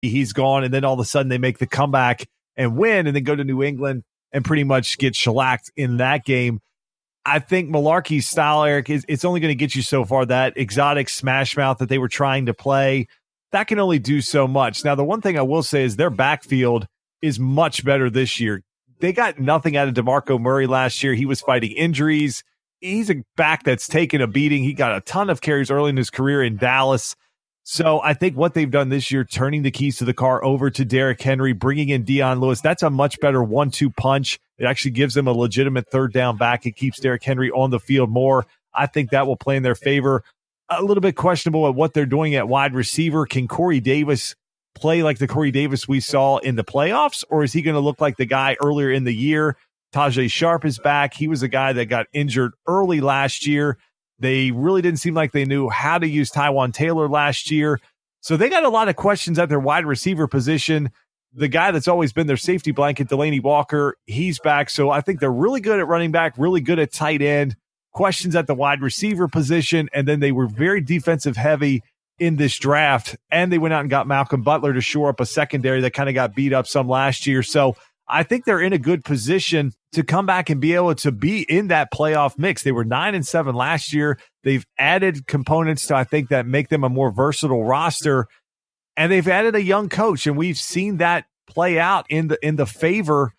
he's gone, and then all of a sudden they make the comeback and win, and then go to New England and pretty much get shellacked in that game. I think Mularkey's style, Eric, it's only going to get you so far. That exotic smash mouth that they were trying to play, that can only do so much. Now, the one thing I will say is their backfield is much better this year. They got nothing out of DeMarco Murray last year. He was fighting injuries. He's a back that's taken a beating. He got a ton of carries early in his career in Dallas. So I think what they've done this year, turning the keys to the car over to Derrick Henry, bringing in Dion Lewis, that's a much better 1-2 punch. It actually gives them a legitimate third down back. It keeps Derrick Henry on the field more. I think that will play in their favor. A little bit questionable at what they're doing at wide receiver. Can Corey Davis play like the Corey Davis we saw in the playoffs, or is he going to look like the guy earlier in the year? Tajay Sharp is back. He was a guy that got injured early last year. They really didn't seem like they knew how to use Tywan Taylor last year. So they got a lot of questions at their wide receiver position. The guy that's always been their safety blanket, Delanie Walker, he's back. So I think they're really good at running back, really good at tight end. Questions at the wide receiver position. And then they were very defensive heavy in this draft. And they went out and got Malcolm Butler to shore up a secondary that kind of got beat up some last year. So I think they're in a good position to come back and be able to be in that playoff mix. They were 9-7 last year. They've added components to, I think, that make them a more versatile roster. And they've added a young coach, and we've seen that play out in the favor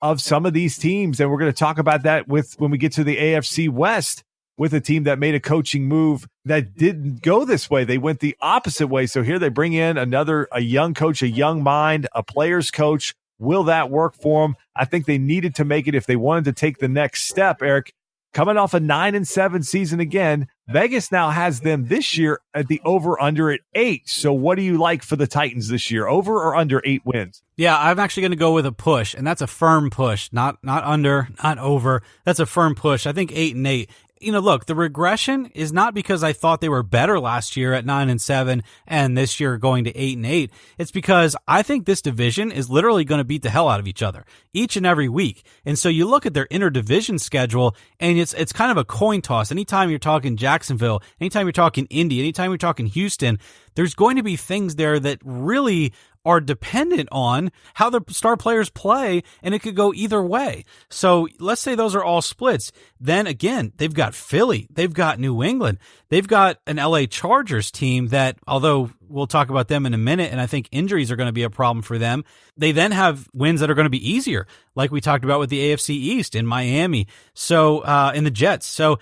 of some of these teams. And we're going to talk about that when we get to the AFC West with a team that made a coaching move that didn't go this way. They went the opposite way. So here they bring in a young coach, a young mind, a player's coach. Will that work for them? I think they needed to make it if they wanted to take the next step, Eric. Coming off a 9-7 season again, Vegas now has them this year at the over-under at 8. So what do you like for the Titans this year? Over or under 8 wins? Yeah, I'm actually going to go with a push, and that's a firm push, not under, not over. That's a firm push. I think 8-8. You know, look, the regression is not because I thought they were better last year at 9-7 and this year going to 8-8. It's because I think this division is literally going to beat the hell out of each other each and every week. And so you look at their interdivision schedule and it's kind of a coin toss. Anytime you're talking Jacksonville, anytime you're talking Indy, anytime you're talking Houston, there's going to be things there that really are dependent on how the star players play, and it could go either way. So let's say those are all splits. Then again, they've got Philly, they've got New England, they've got an LA Chargers team that, although we'll talk about them in a minute, and I think injuries are going to be a problem for them, they then have wins that are going to be easier, like we talked about with the AFC East in Miami, so in the Jets. So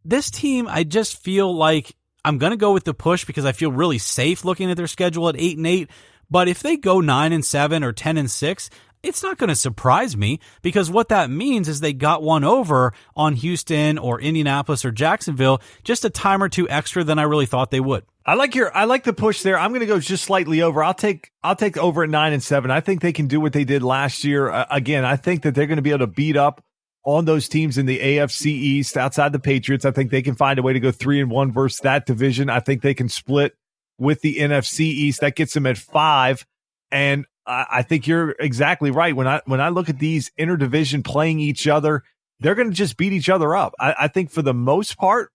this team, I just feel like I'm going to go with the push because I feel really safe looking at their schedule at 8-8. But if they go 9-7 or 10-6, it's not going to surprise me because what that means is they got one over on Houston or Indianapolis or Jacksonville, just a time or two extra than I really thought they would. I like the push there. I'm going to go just slightly over. I'll take over at 9-7. I think they can do what they did last year. Again, I think that they're going to be able to beat up on those teams in the AFC East outside the Patriots. I think they can find a way to go 3-1 versus that division. I think they can split with the NFC East. That gets them at 5. And I think you're exactly right. When I look at these interdivision playing each other, they're going to just beat each other up. I think for the most part,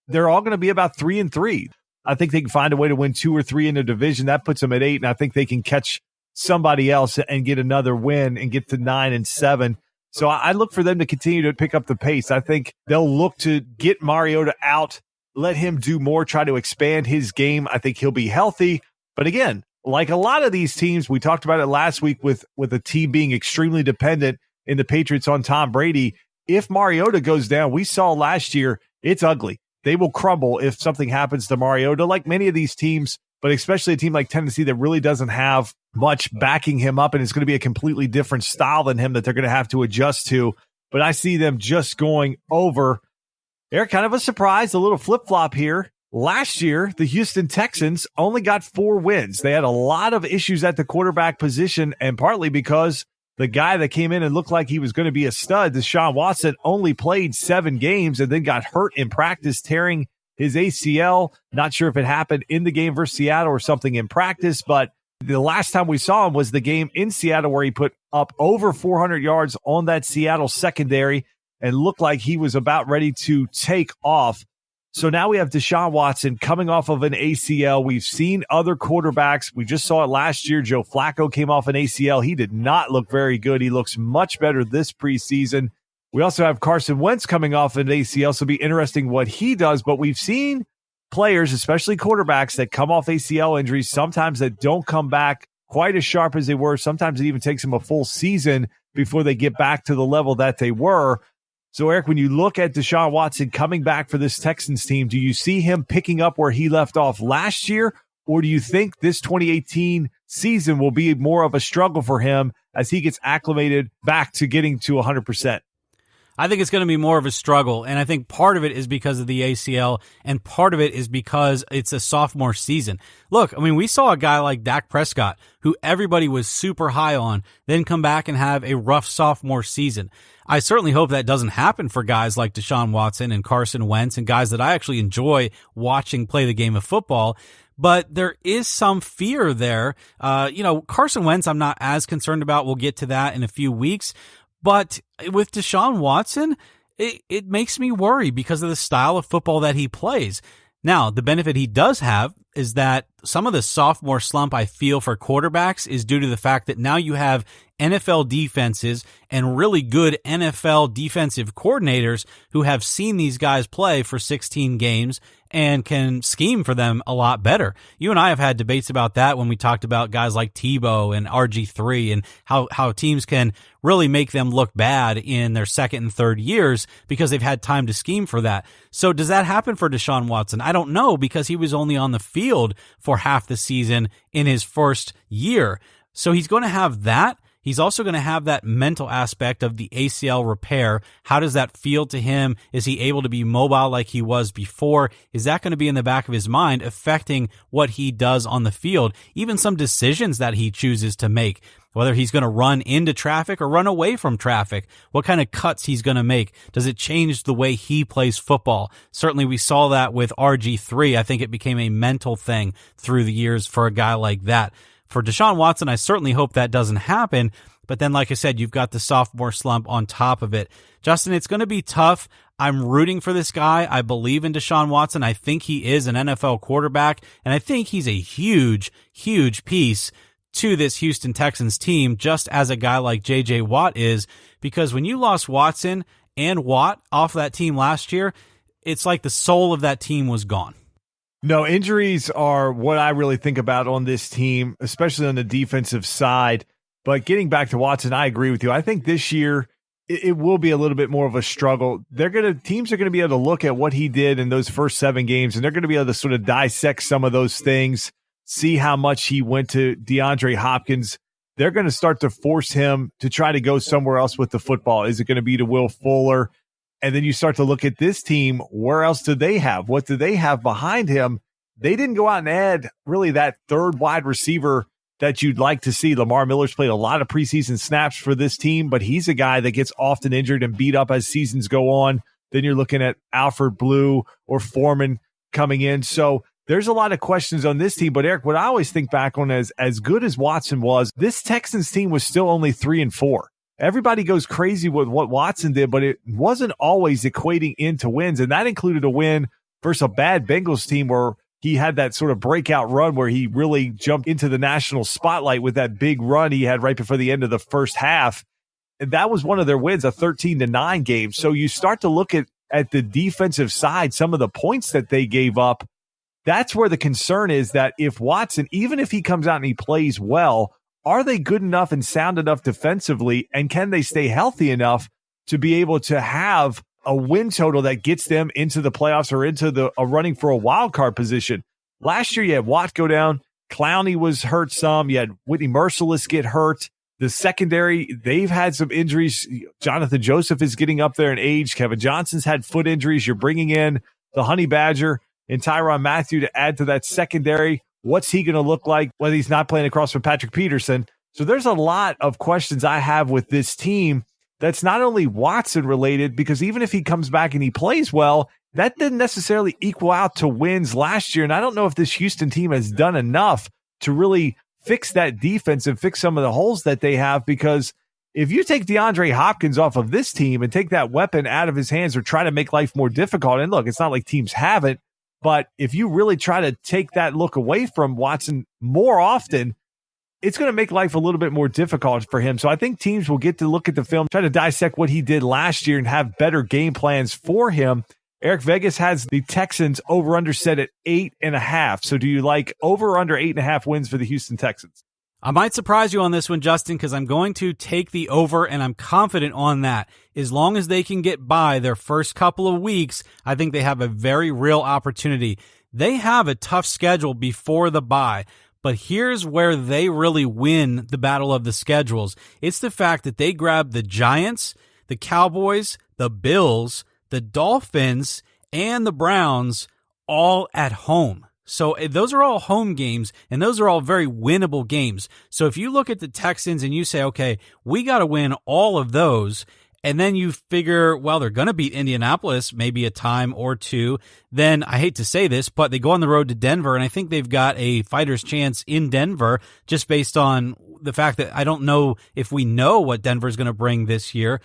they're all going to be about 3-3. I think they can find a way to win 2 or 3 in the division. That puts them at 8. And I think they can catch somebody else and get another win and get to 9-7. So I look for them to continue to pick up the pace. I think they'll look to get Mariota out, let him do more, try to expand his game. I think he'll be healthy. But again, like a lot of these teams, we talked about it last week with a team being extremely dependent in the Patriots on Tom Brady. If Mariota goes down, we saw last year, it's ugly. They will crumble if something happens to Mariota, like many of these teams, but especially a team like Tennessee that really doesn't have much backing him up, and it's going to be a completely different style than him that they're going to have to adjust to. But I see them just going over. They're kind of a surprise, a little flip-flop here. Last year, the Houston Texans only got 4 wins. They had a lot of issues at the quarterback position, and partly because the guy that came in and looked like he was going to be a stud, Deshaun Watson, only played 7 games and then got hurt in practice, tearing his ACL. Not sure if it happened in the game versus Seattle or something in practice, but the last time we saw him was the game in Seattle where he put up over 400 yards on that Seattle secondary and looked like he was about ready to take off. So now we have Deshaun Watson coming off of an ACL. We've seen other quarterbacks. We just saw it last year. Joe Flacco came off an ACL. He did not look very good. He looks much better this preseason. We also have Carson Wentz coming off an ACL, so it'll be interesting what he does. But we've seen players, especially quarterbacks, that come off ACL injuries, sometimes that don't come back quite as sharp as they were. Sometimes it even takes them a full season before they get back to the level that they were. So, Eric, when you look at Deshaun Watson coming back for this Texans team, do you see him picking up where he left off last year, or do you think this 2018 season will be more of a struggle for him as he gets acclimated back to getting to 100%? I think it's going to be more of a struggle, and I think part of it is because of the ACL, and part of it is because it's a sophomore season. Look, I mean, we saw a guy like Dak Prescott, who everybody was super high on, then come back and have a rough sophomore season. I certainly hope that doesn't happen for guys like Deshaun Watson and Carson Wentz and guys that I actually enjoy watching play the game of football. But there is some fear there. Carson Wentz I'm not as concerned about. We'll get to that in a few weeks. But with Deshaun Watson, it makes me worry because of the style of football that he plays. Now, the benefit he does have is that some of the sophomore slump I feel for quarterbacks is due to the fact that now you have NFL defenses and really good NFL defensive coordinators who have seen these guys play for 16 games and can scheme for them a lot better. You and I have had debates about that when we talked about guys like Tebow and RG3 and how teams can really make them look bad in their second and third years because they've had time to scheme for that. So does that happen for Deshaun Watson? I don't know, because he was only on the field for half the season in his first year. So he's going to have that. He's also going to have that mental aspect of the ACL repair. How does that feel to him? Is he able to be mobile like he was before? Is that going to be in the back of his mind affecting what he does on the field? Even some decisions that he chooses to make, whether he's going to run into traffic or run away from traffic, what kind of cuts he's going to make. Does it change the way he plays football? Certainly we saw that with RG3. I think it became a mental thing through the years for a guy like that. For Deshaun Watson, I certainly hope that doesn't happen. But then, like I said, you've got the sophomore slump on top of it. Justin, it's going to be tough. I'm rooting for this guy. I believe in Deshaun Watson. I think he is an NFL quarterback, and I think he's a huge, huge piece to this Houston Texans team, just as a guy like J.J. Watt is, because when you lost Watson and Watt off that team last year, it's like the soul of that team was gone. No, injuries are what I really think about on this team, especially on the defensive side. But getting back to Watson, I agree with you. I think this year it will be a little bit more of a struggle. Teams are going to be able to look at what he did in those first 7 games, and they're going to be able to sort of dissect some of those things, see how much he went to DeAndre Hopkins. They're going to start to force him to try to go somewhere else with the football. Is it going to be to Will Fuller? And then you start to look at this team. Where else do they have? What do they have behind him? They didn't go out and add really that third wide receiver that you'd like to see. Lamar Miller's played a lot of preseason snaps for this team, but he's a guy that gets often injured and beat up as seasons go on. Then you're looking at Alfred Blue or Foreman coming in. So there's a lot of questions on this team. But Eric, what I always think back on as good as Watson was, this Texans team was still only 3-4. Everybody goes crazy with what Watson did, but it wasn't always equating into wins. And that included a win versus a bad Bengals team where he had that sort of breakout run where he really jumped into the national spotlight with that big run he had right before the end of the first half. And that was one of their wins, a 13-9 game. So you start to look at the defensive side, some of the points that they gave up. That's where the concern is, that if Watson, even if he comes out and he plays well, are they good enough and sound enough defensively, and can they stay healthy enough to be able to have a win total that gets them into the playoffs or into a running for a wild card position? Last year, you had Watt go down. Clowney was hurt some. You had Whitney Merciless get hurt. The secondary, they've had some injuries. Jonathan Joseph is getting up there in age. Kevin Johnson's had foot injuries. You're bringing in the Honey Badger and Tyrann Mathieu to add to that secondary. What's he going to look like when he's not playing across from Patrick Peterson? So there's a lot of questions I have with this team that's not only Watson related, because even if he comes back and he plays well, that didn't necessarily equal out to wins last year. And I don't know if this Houston team has done enough to really fix that defense and fix some of the holes that they have, because If you take DeAndre Hopkins off of this team and take that weapon out of his hands or try to make life more difficult, and look, it's not like teams haven't, but if you really try to take that look away from Watson more often, it's going to make life a little bit more difficult for him. So I think teams will get to look at the film, try to dissect what he did last year and have better game plans for him. Eric, Vegas has the Texans over-under set at 8.5. So do you like over or under 8.5 wins for the Houston Texans? I might surprise you on this one, Justin, because I'm going to take the over, and I'm confident on that. As long as they can get by their first couple of weeks, I think they have a very real opportunity. They have a tough schedule before the bye, but here's where they really win the battle of the schedules. It's the fact that they grab the Giants, the Cowboys, the Bills, the Dolphins, and the Browns all at home. So those are all home games, and those are all very winnable games. So if you look at the Texans and you say, okay, we got to win all of those, and then you figure, well, they're going to beat Indianapolis maybe a time or two, then I hate to say this, but they go on the road to Denver, and I think they've got a fighter's chance in Denver just based on the fact that I don't know if we know what Denver's going to bring this year.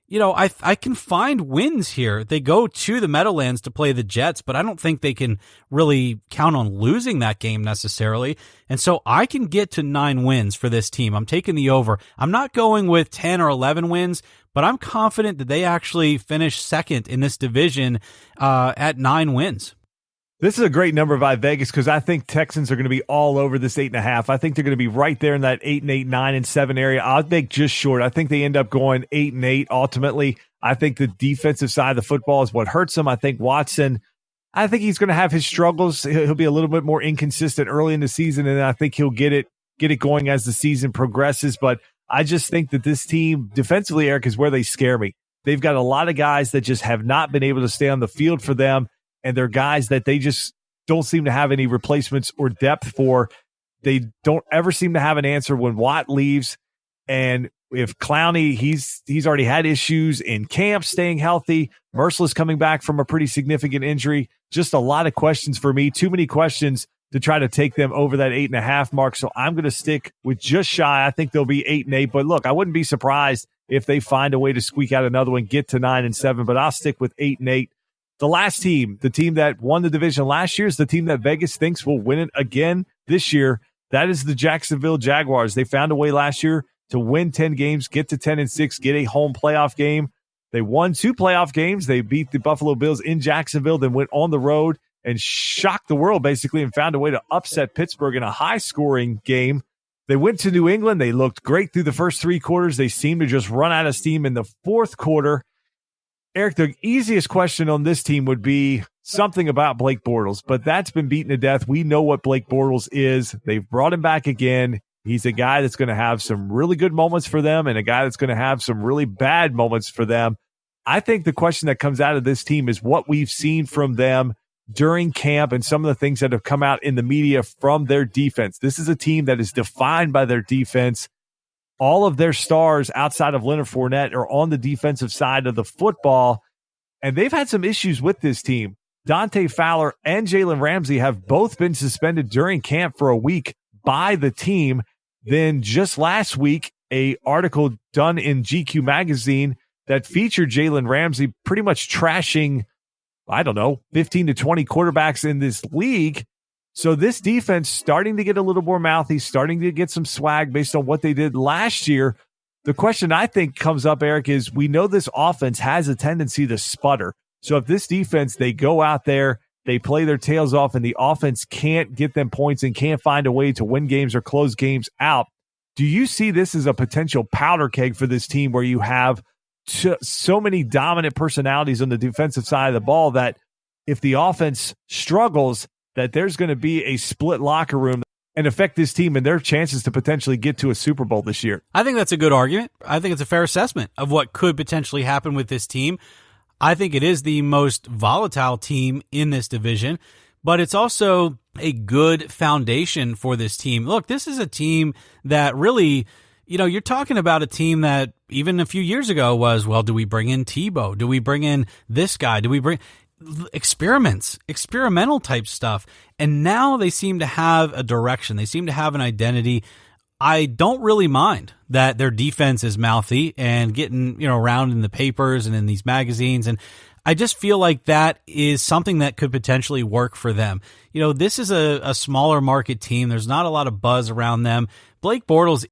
You know, I can find wins here. They go to the Meadowlands to play the Jets, but I don't think they can really count on losing that game necessarily. And so I can get to 9 wins for this team. I'm taking the over. I'm not going with 10 or 11 wins, but I'm confident that they actually finish second in this division at 9 wins. This is a great number by Vegas because I think Texans are going to be all over this 8.5. I think they're going to be right there in that 8-8, 9-7 area. I'll make just short. I think they end up going 8-8 ultimately. I think the defensive side of the football is what hurts them. I think Watson, I think he's going to have his struggles. He'll be a little bit more inconsistent early in the season, and I think he'll get it going as the season progresses. But I just think that this team defensively, Eric, is where they scare me. They've got a lot of guys that just have not been able to stay on the field for them. And they're guys that they just don't seem to have any replacements or depth for. They don't ever seem to have an answer when Watt leaves. And if Clowney, he's already had issues in camp staying healthy. Merciless coming back from a pretty significant injury. Just a lot of questions for me. Too many questions to try to take them over that 8.5 mark. So I'm going to stick with just shy. I think they'll be 8-8. But look, I wouldn't be surprised if they find a way to squeak out another one, get to 9-7. But I'll stick with 8-8. The last team, the team that won the division last year, is the team that Vegas thinks will win it again this year. That is the Jacksonville Jaguars. They found a way last year to win 10 games, get to 10-6, get a home playoff game. They won 2 playoff games. They beat the Buffalo Bills in Jacksonville, then went on the road and shocked the world basically and found a way to upset Pittsburgh in a high-scoring game. They went to New England. They looked great through the first 3 quarters. They seemed to just run out of steam in the fourth quarter. Eric, the easiest question on this team would be something about Blake Bortles, but that's been beaten to death. We know what Blake Bortles is. They've brought him back again. He's a guy that's going to have some really good moments for them and a guy that's going to have some really bad moments for them. I think the question that comes out of this team is what we've seen from them during camp and some of the things that have come out in the media from their defense. This is a team that is defined by their defense. All of their stars outside of Leonard Fournette are on the defensive side of the football, and they've had some issues with this team. Dante Fowler and Jalen Ramsey have both been suspended during camp for a week by the team. Then just last week, an article done in GQ magazine that featured Jalen Ramsey pretty much trashing, 15 to 20 quarterbacks in this league. So this defense starting to get a little more mouthy, starting to get some swag based on what they did last year. The question I think comes up, Eric, is we know this offense has a tendency to sputter. So if this defense, they go out there, they play their tails off, and the offense can't get them points and can't find a way to win games or close games out, do you see this as a potential powder keg for this team where you have so many dominant personalities on the defensive side of the ball that if the offense struggles, that there's going to be a split locker room and affect this team and their chances to potentially get to a Super Bowl this year? I think that's a good argument. I think it's a fair assessment of what could potentially happen with this team. I think it is the most volatile team in this division, but it's also a good foundation for this team. Look, this is a team that really, you're talking about a team that even a few years ago was, well, do we bring in Tebow? Do we bring in this guy? Do we bring experimental type stuff? And now they seem to have a direction. They seem to have an identity. I don't really mind that their defense is mouthy and getting, around in the papers and in these magazines. And I just feel like that is something that could potentially work for them. This is a smaller market team. There's not a lot of buzz around them. Blake Bortles